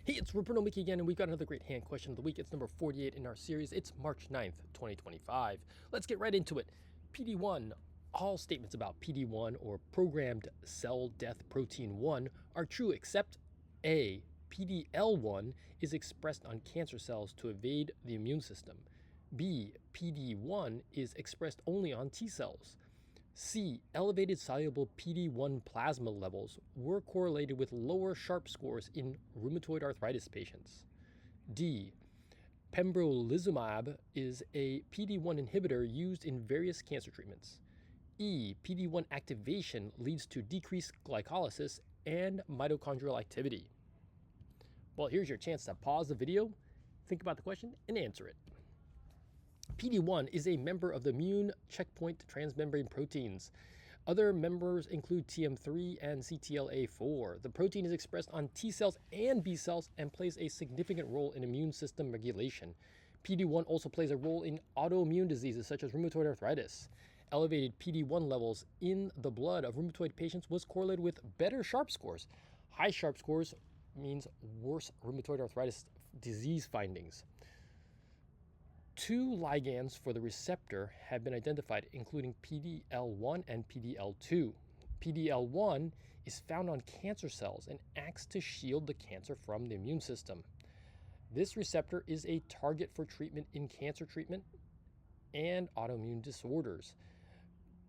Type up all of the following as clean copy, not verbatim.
Hey, it's Roberto Miki again, and we've got another great hand question of the week. It's number 48 in our series. It's March 9th, 2025. Let's get right into it. PD1. All statements about PD1 or programmed cell death protein 1 are true except A. PDL1 is expressed on cancer cells to evade the immune system. B. PD1 is expressed only on T cells. C. Elevated soluble PD1 plasma levels were correlated with lower SHARP scores in rheumatoid arthritis patients. D. Pembrolizumab is a PD1 inhibitor used in various cancer treatments. E. PD1 activation leads to decreased glycolysis and mitochondrial activity. Well, here's your chance to pause the video, think about the question, and answer it. PD1 is a member of the immune checkpoint transmembrane proteins. Other members include TM3 and CTLA4. The protein is expressed on T cells and B cells and plays a significant role in immune system regulation. PD1 also plays a role in autoimmune diseases such as rheumatoid arthritis. Elevated PD1 levels in the blood of rheumatoid patients was correlated with better SHARP scores. High SHARP scores means worse rheumatoid arthritis disease findings. 2 ligands for the receptor have been identified, including PDL1 and PDL2. PDL1 is found on cancer cells and acts to shield the cancer from the immune system. This receptor is a target for treatment in cancer treatment and autoimmune disorders.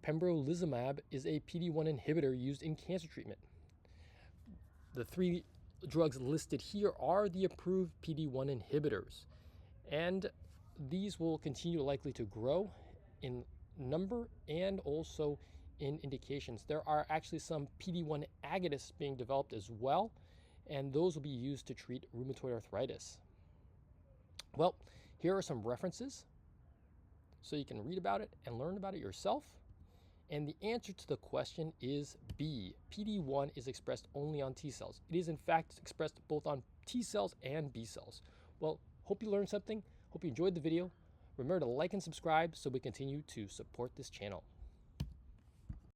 Pembrolizumab is a PD1 inhibitor used in cancer treatment. The 3 drugs listed here are the approved PD1 inhibitors, and these will continue likely to grow in number and also in indications. There are actually some PD1 agonists being developed as well, and those will be used to treat rheumatoid arthritis. Well, here are some references so you can read about it and learn about it yourself. And the answer to the question is B. PD1 is expressed only on T cells. It is in fact expressed both on T cells and B cells. Well, hope you learned something. Hope you enjoyed the video. Remember to like and subscribe so we continue to support this channel.